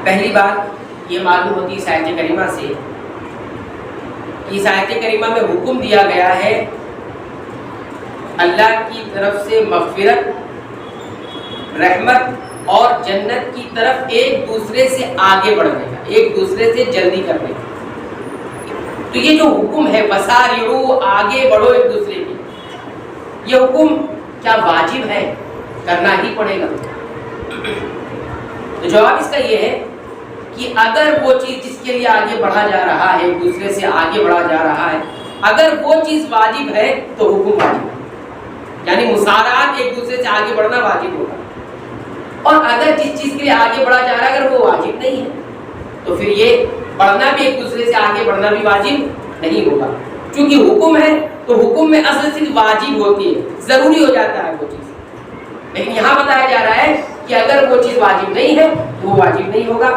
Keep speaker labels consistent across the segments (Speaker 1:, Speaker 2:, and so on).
Speaker 1: پہلی بات یہ معلوم ہوتی ہے اس آیت کریمہ سے کہ اس آیت کریمہ میں حکم دیا گیا ہے اللہ کی طرف سے مغفرت، رحمت اور جنت کی طرف ایک دوسرے سے آگے بڑھنے کا، ایک دوسرے سے جلدی کرنے کا۔ تو یہ جو حکم ہے وسارعوا، آگے بڑھو ایک دوسرے کی، یہ حکم کیا واجب ہے؟ کرنا ہی پڑے گا۔ تو جواب اس کا یہ ہے کہ اگر وہ چیز جس کے لیے آگے بڑھا جا رہا ہے، ایک دوسرے سے آگے بڑھا جا رہا ہے، اگر وہ چیز واجب ہے تو حکم واجب ہے، یعنی مسارعات ایک دوسرے سے آگے بڑھنا واجب ہوگا۔ اور اگر جس چیز کے لیے آگے بڑھا جا رہا ہے اگر وہ واجب نہیں ہے تو پھر یہ بڑھنا بھی ایک دوسرے سے آگے بڑھنا بھی واجب نہیں ہوگا۔ چونکہ حکم ہے تو حکم میں اصل صرف واجب ہوتی ہے، ضروری ہو جاتا ہے وہ چیز، لیکن یہاں بتایا جا رہا ہے کہ اگر وہ چیز واجب نہیں ہے تو وہ واجب نہیں ہوگا۔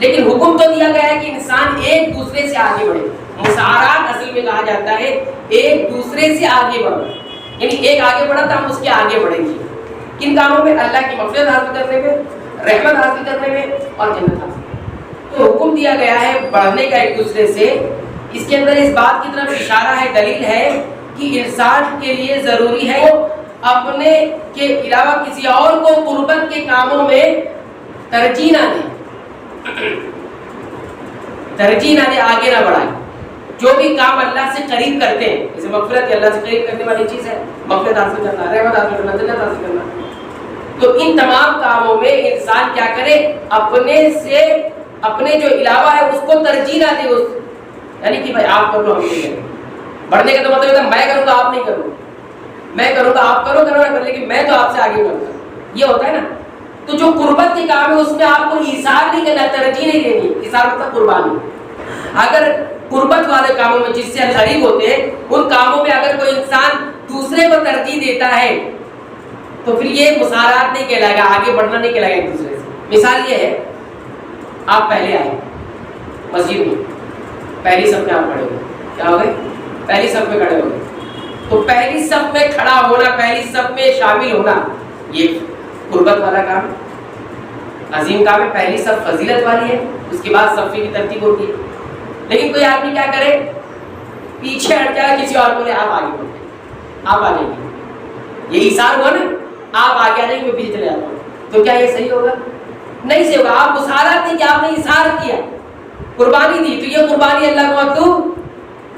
Speaker 1: لیکن حکم تو دیا گیا ہے کہ انسان ایک دوسرے سے آگے بڑھے۔ مسارعات اصل میں کہا جاتا ہے ایک دوسرے سے آگے بڑھنا، یعنی ایک آگے بڑھا تو ہم اس کے آگے بڑھیں گے۔ کن کاموں میں؟ اللہ کی مغفرت حاصل کرنے میں، رحمت حاصل کرنے میں اور جنت حاصل کرنے میں۔ تو حکم دیا گیا ہے بڑھنے کا ایک دوسرے سے۔ اس کے اندر اس بات کی طرف اشارہ ہے، دلیل ہے کہ انسان کے لیے ضروری ہے وہ اپنے کے علاوہ کسی اور کو قربت کے کاموں میں ترجیح نہ دے، ترجیح نہ دے، آگے نہ بڑھائے۔ جو بھی کام اللہ سے قریب کرتے ہیں، جیسے مغفرت اللہ سے قریب کرنے والی چیز ہے، مغفرت حاصل کرنا، رحمت حاصل کرنا، جنت حاصل کرنا، تو ان تمام کاموں میں انسان کیا کرے؟ اپنے سے اپنے جو علاوہ ہے اس کو ترجیح نہ دے، اس یعنی کہ بھائی آپ کر لو ہم نہیں کریں۔ بڑھنے کا تو مطلب ہے میں کروں گا آپ نہیں کرو، میں کروں گا آپ کرو کرو، لیکن میں تو آپ سے آگے بڑھوں گا، یہ ہوتا ہے نا۔ تو جو قربت کے کام ہے اس میں آپ کو ایثار نہیں کرنا، ترجیح نہیں دینی۔ ایثار مطلب قربانی۔ اگر قربت والے کاموں میں جس سے قریب ہوتے ہیں ان کاموں میں اگر کوئی انسان دوسرے کو ترجیح دیتا ہے تو پھر یہ مسارعات نہیں کہلائے گا، آگے بڑھنا نہیں کہلائے گا ایک دوسرے سے۔ مثال یہ ہے، آپ پہلے آئے مسجد میں، پہلی صف میں آپ کھڑے ہوئے، کیا ہو گئے؟ پہلی صف میں کھڑے ہو گئے۔ تو پہلی صف میں کھڑا ہونا، پہلی صف میں شامل ہونا، یہ قربت والا کام عظیم کام ہے۔ پہلی صف فضیلت والی ہے، اس کے بعد صفے کی ترتیب ہوتی ہے۔ لیکن کوئی آدمی کیا کرے؟ پیچھے ہٹ جائے، کسی اور بولے آپ آگے بڑھیں، آپ آ جائیں گے، یہ ایثار ہوا نا، آپ آگے آ جائیں گے، میں پیچھے چلے جاتا ہوں، تو کیا یہ صحیح ہوگا؟ نہیں صحیح ہوگا۔ آپ مسارعت نہیں کہ آپ نے ایثار کیا، قربانی دی، تو یہ قربانی اللہ کو مطلوب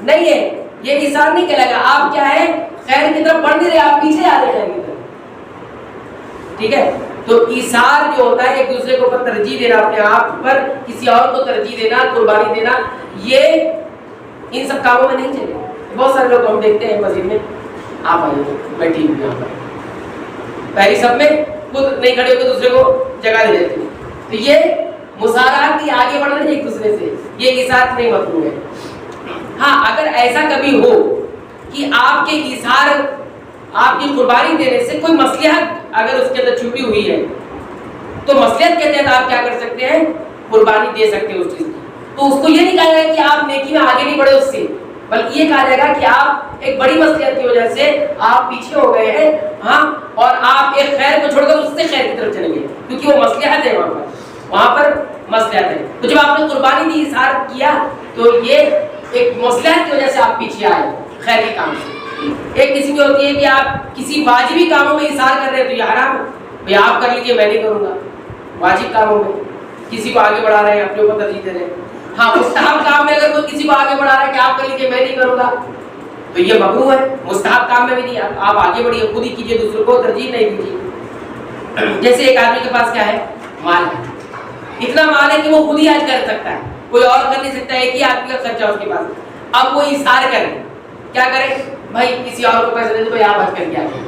Speaker 1: نہیں ہے، یہ ایثار نہیں کہلائے گا۔ آپ کیا ہے؟ خیر کی طرف بڑھ نہیں رہے، آپ پیچھے آ رہے خیر کی طرف، ٹھیک ہے؟ تو ایثار جو ہوتا ہے ایک دوسرے کو ترجیح دینا، اپنے آپ پر کسی اور کو ترجیح دینا، قربانی دینا، یہ ان سب کاموں میں نہیں چلے۔ بہت سارے لوگ ہم دیکھتے ہیں مسجد میں، آپ آئیے میں ٹھیک ہوں، یہاں پر پہلی سب میں خود نہیں کھڑے ہو کے دوسرے کو جگہ دے دیتے ہیں، تو یہ مسارعات کی آگے بڑھنا نہیں ایک دوسرے سے، یہ ایثار نہیں مطلوب ہے۔ ہاں اگر ایسا کبھی ہو کہ آپ کے ایثار، آپ کی قربانی دینے سے کوئی مصلحت اگر اس کے اندر چھپی ہوئی ہے تو مصلحت کے تحت آپ کیا کر سکتے ہیں؟ قربانی دے سکتے ہیں اس چیز کی۔ تو اس کو یہ نہیں کہا جائے گا کہ آپ نیکی میں آگے نہیں بڑھے اس سے، بلکہ یہ کہا جائے گا کہ آپ ایک بڑی مصلحت کی وجہ سے آپ پیچھے ہو گئے ہیں، ہاں، اور آپ ایک خیر کو چھوڑ کر اس سے خیر کی طرف چلیں گے، کیونکہ وہ مصلحت ہے، وہاں پر مصلحت ہے۔ تو جب آپ نے قربانی دی، ایثار کیا، تو یہ ایک مصلحت کی وجہ سے آپ پیچھے آئے خیر کے کام سے۔ ایک قسم کی ہوتی ہے کہ آپ کسی واجبی کاموں میں ایثار کر رہے ہیں تو یہ حرام ہے، بھئی آپ کر لیجیے میں نہیں کروں گا۔ واجب کاموں میں کسی کو آگے بڑھا رہے ہیں، اپنے اوپر ترجیح دے رہے ہیں۔ ہاں مستحب کام میں اگر کوئی کسی کو آگے بڑھا رہا ہے کہ آپ کر لیجیے میں نہیں کروں گا تو یہ مکروہ ہے۔ مستحب کام میں بھی نہیں، آپ آگے بڑھیے، خود ہی کیجیے، دوسروں کو ترجیح نہیں دیجیے۔ جیسے ایک آدمی کے پاس کیا ہے؟ مال ہے، اتنا مال ہے کہ وہ خود ہی حج کر سکتا ہے، کوئی اور کر نہیں سکتا، ایک ہی آدمی کا خرچہ اس کے پاس۔ اب وہ ایثار کرے، کیا کرے؟ بھائی کسی اور کو پیسے دے دو، بھائی آپ حج کر کے آئیے،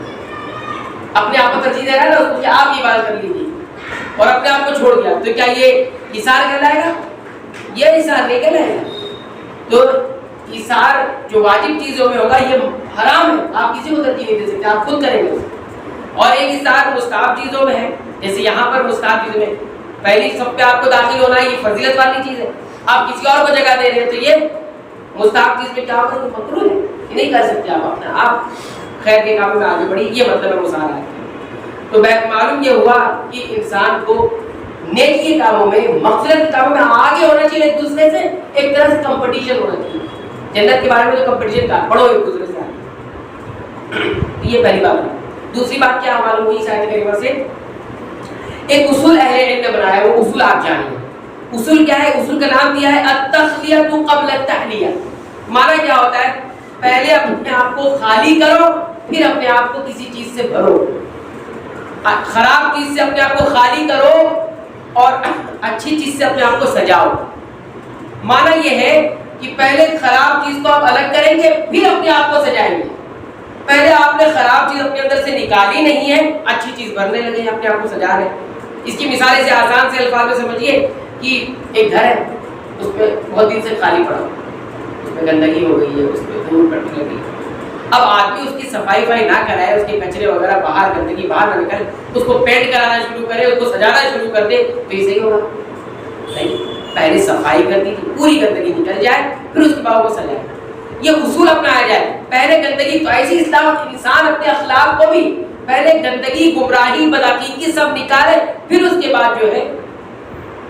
Speaker 1: اپنے آپ کو ترجیح دے رہا ہے نا اس کو کہ آپ یہ بات کر لیجیے، اور اپنے آپ کو چھوڑ دیا، تو کیا یہ ایثار کہلائے گا؟ یہ ایثار نہیں کہلائے گا۔ تو ایثار جو واجب چیزوں میں ہوگا یہ حرام ہے، آپ کسی کو ترجیح نہیں دے سکتے، آپ خود کریں گے۔ اور ایک ایثار مستحب چیزوں میں ہے، جیسے یہاں پر مستحب چیزوں میں پہلی صف پہ آپ کو داخل ہونا ہے، یہ فضیلت والی چیز ہے، آپ کسی اور کو جگہ دے رہے ہیں تو یہ مستحب چیز میں کیا ہوتا ہے؟ مکروہ ہے، یہ نہیں کر سکتے آپ اپنا، آپ خیر کے کاموں میں آگے بڑھیے، یہ مطلب ہے مسارعات۔ تو معلوم یہ ہوا کہ انسان کو نیکی کے کاموں میں، مغفرت کے کاموں میں آگے ہونا چاہیے ایک دوسرے سے، ایک طرح سے کمپٹیشن ہونا چاہیے. جنت کے بارے میں تو کمپٹیشن کا پڑھو ایک دوسرے سے آگے. یہ پہلی بات ہے. دوسری بات کیا معلوم ہوئی آیت کریمہ سے؟ ایک اصول اہل علم نے بنایا، وہ اصول آپ جانیے. اصول کیا ہے؟ اصول کا نام دیا ہے التخلیۃ قبل التحلیہ. معنی کیا ہوتا ہے؟ پہلے اپنے آپ کو خالی کرو، پھر اپنے آپ کو کسی چیز سے بھرو. خراب چیز سے اپنے آپ کو خالی کرو اور اچھی چیز سے اپنے آپ کو سجاؤ. معنی یہ ہے کہ پہلے خراب چیز کو آپ الگ کریں گے، پھر اپنے آپ کو سجائیں گے. پہلے آپ نے خراب چیز اپنے اندر سے نکالی نہیں ہے، اچھی چیز بھرنے لگے، اپنے آپ کو سجا رہے ہیں. اس کی مثالیں سے آسان سے الفاظ میں سمجھیے کہ ایک گھر ہے، اس پہ بہت دن سے خالی پڑا، اس میں گندگی ہو گئی ہے، اس پہ دھول پڑنے لگی. اب آدمی اس کی صفائی نہ کرائے، اس کے کچرے وغیرہ باہر، گندگی باہر نہ نکالے، اس کو پینٹ کرانا شروع کرے، اس کو سجانا شروع کر دے، تو یہ صحیح ہوگا؟ نہیں. پہلے صفائی کر دی کہ پوری گندگی نکل جائے، پھر اس کے بعد کو سجائے. یہ اصول اپنایا جائے. پہلے گندگی تو ایسی اصلاح انسان اپنے اخلاق کو بھی پہلے گندگی، گمراہی، بدعقیدگی سب نکالے، پھر اس کے بعد جو ہے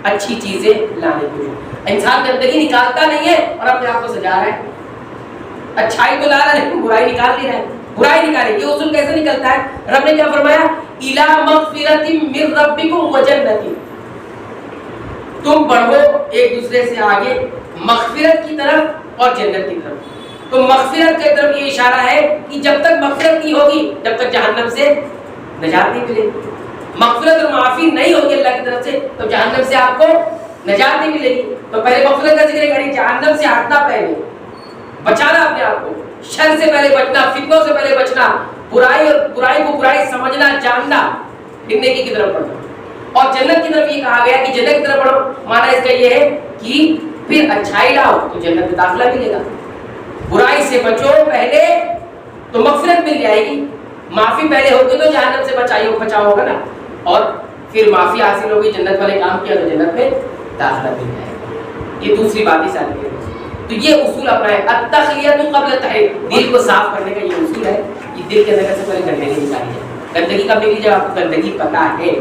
Speaker 1: اچھی چیزیں لانے کی. انسان گندگی نکالتا نہیں ہے اور اپنے آپ کو سجا رہا ہے. اچھائی تو لا رہا ہے لیکن برائی نکال نہیں رہا ہے. برائی نکالے. یہ اصول کیسے نکلتا ہے؟ رب نے کیا فرمایا؟ الی مغفرۃ من ربکم وجنۃ. تم بڑھو ایک دوسرے سے آگے مغفرت کی طرف اور جنت کی طرف. تو مغفرت کی طرف یہ اشارہ ہے کہ جب تک مغفرت نہیں ہوگی جب تک جہنم سے نجات نہیں ملے گی. مغفرت اور معافی نہیں ہوگی اللہ کی طرف سے تو جہنم سے آپ کو نجات نہیں ملے گی. تو پہلے مغفرت کا ذکر کریں، جہنم سے ہٹنا، پہلے بچانا اپنے آپ کو، شر سے پہلے بچنا، فتنوں سے پہلے بچنا، برائی اور برائی کو برائی سمجھنا، جاننا، پھر نیکی کی طرف بڑھنا. اور جنت کی طرف یہ کہا گیا کہ جنت کی طرف بڑھو. معنی اس کا یہ ہے کہ پھر اچھائی لاؤ تو جنت میں داخلہ ملے گا. برائی سے بچو پہلے تو مغفرت مل جائے گی. معافی پہلے ہوگی تو جہنم سے بچاؤ ہوگا نا، اور پھر معافی حاصل ہوگی، جنت والے کام کیا تو جنت میں داخلہ مل جائے گا. یہ دوسری بات ہی ساتھ. تو یہ اصول اپنا ہے التخلیۃ قبل التحلیہ. دل کو صاف کرنے کا یہ اصول ہے کہ دل کے اندر سے پہلے گندگی نکالی جائے. گندگی کب نکلی؟ جب آپ کو گندگی پتہ ہے،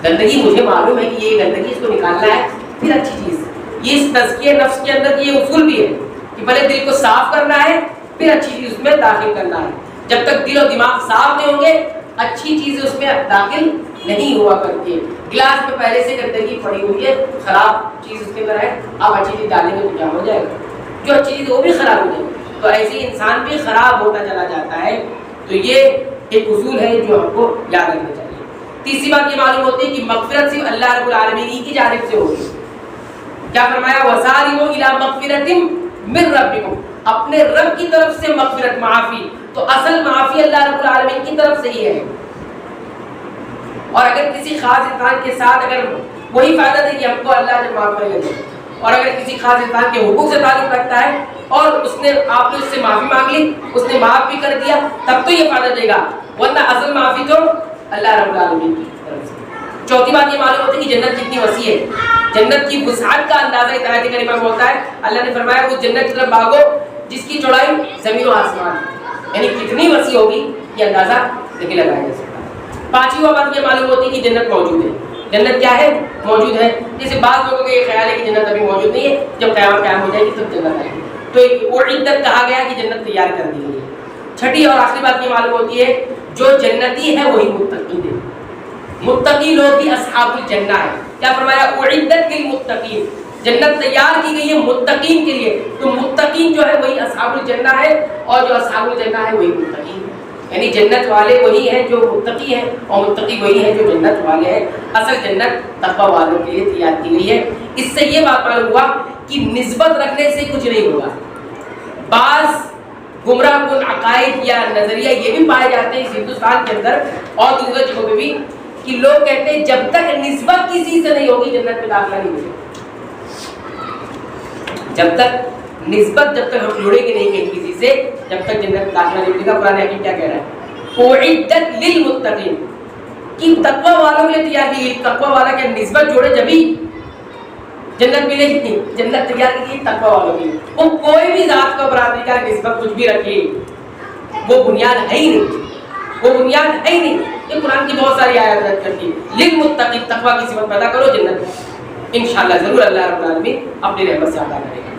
Speaker 1: گندگی مجھے معلوم ہے کہ یہ گندگی اس کو نکالنا ہے، پھر اچھی چیز. یہ اس تزکیہ نفس کے اندر یہ اصول بھی ہے کہ پہلے دل کو صاف کرنا ہے، پھر اچھی چیز اس میں داخل کرنا ہے. جب تک دل اور دماغ صاف نہیں ہوں گے اچھی چیزیں اس میں داخل نہیں ہوا کرتی ہے. گلاس میں پہلے سے گندگی پڑی ہوئی ہے، خراب چیز اس کے اندر ہے، آپ اچھی چیز ڈالیں گے تو کیا ہو جائے گا؟ جو اچھی چیز وہ بھی خراب ہو جائے گی. تو ایسے ہی انسان بھی خراب ہوتا چلا جاتا ہے. تو یہ ایک اصول ہے جو ہم کو یاد رکھنا چاہیے. تیسری بات یہ معلوم ہوتی ہے کہ مغفرت صرف اللہ رب العالمین کی جانب سے ہوگی. کیا فرمایا؟ وَسَارِعُوا إِلَىٰ مَغْفِرَةٍ مِّن رَّبِّكُمْ. اپنے رب کی طرف سے مغفرت، معافی. تو اصل معافی اللہ رب العالمین کی طرف سے ہی ہے. اور اگر کسی خاص انسان کے ساتھ اگر وہی فائدہ دے کہ ہم کو اللہ جب معاف کرے گا، اور اگر کسی خاص انسان کے حقوق سے تعلق رکھتا ہے اور اس نے آپ نے اس سے معافی مانگ لی، اس نے معاف بھی کر دیا، تب تو یہ فائدہ دے گا، ورنہ اصل معافی تو اللہ رب العالمین کی طرف سے. چوتھی بات یہ معلوم ہوتی ہے کہ جنت کتنی وسیع ہے. جنت کی وسعت کا اندازہ اس آیت کریمہ میں ہوتا ہے. اللہ نے فرمایا وہ جنت کی طرف بھاگو جس کی چوڑائی زمین و آسمان، یعنی کتنی وسیع ہوگی یہ اندازہ نہیں لگایا جا سکتا. پانچویں بات یہ معلوم ہوتی ہے کہ جنت موجود ہے. جنت کیا ہے؟ موجود ہے. جیسے بعض لوگوں کا یہ خیال ہے کہ جنت ابھی موجود نہیں ہے، جب قیامت قائم ہو جائے گی تب جنت آئے گی. تو اعدت کہا گیا کہ جنت تیار کر دی گئی ہے. چھٹی اور آخری بات یہ معلوم ہوتی ہے جو جنتی ہے وہی متقی ہے. متقی لوگ ہی اصحاب الجنہ ہے. کیا فرمایا؟ اعدت للمتقین. جنت تیار کی گئی ہے متقین کے لیے. تو متقین جو ہے وہی اصحاب الجنہ ہے، اور جو اصحاب الجنہ ہے وہی متقین. یعنی جنت والے وہی ہیں جو متقی ہیں، اور متقی وہی ہیں جو جنت والے ہیں. اصل جنت تقوی والوں کے لیے تیار کی گئی ہے. اس سے یہ بات معلوم ہوا کہ نسبت رکھنے سے کچھ نہیں ہوگا. بعض گمراہ کن عقائد یا نظریہ یہ بھی پائے جاتے ہیں اس ہندوستان کے اندر اور دوسرے جگہوں پہ بھی کہ لوگ کہتے ہیں جب تک نسبت کسی سے نہیں ہوگی جنت میں داخلہ نہیں ملے. جب تک نسبت جب تک ہم جڑیں گے نہیں کسی سے جب تک جنت میں داخلہ نہیں ملے گا. قرآن حکیم کیا کہہ رہا ہے؟ اعدت للمتقین کہ تقوی والوں کے لیے تیار کی گئی. تقوی والا کیا نسبت جوڑے جبھی جنت ملے گی. جنت تیار کی گئی تقوی والوں کے لیے. وہ کوئی بھی ذات کو برادری کا نسبت کچھ بھی رکھے وہ بنیاد ہے ہی نہیں. وہ بنیاد ہے ہی نہیں. یہ قرآن کی بہت ساری آیات رد کرتی ہے. للمتقین تقوی کی صفت پیدا کرو، جنت انشاءاللہ ضرور اللہ رب العالمین اپنی رحمت سے عطا کرے گا.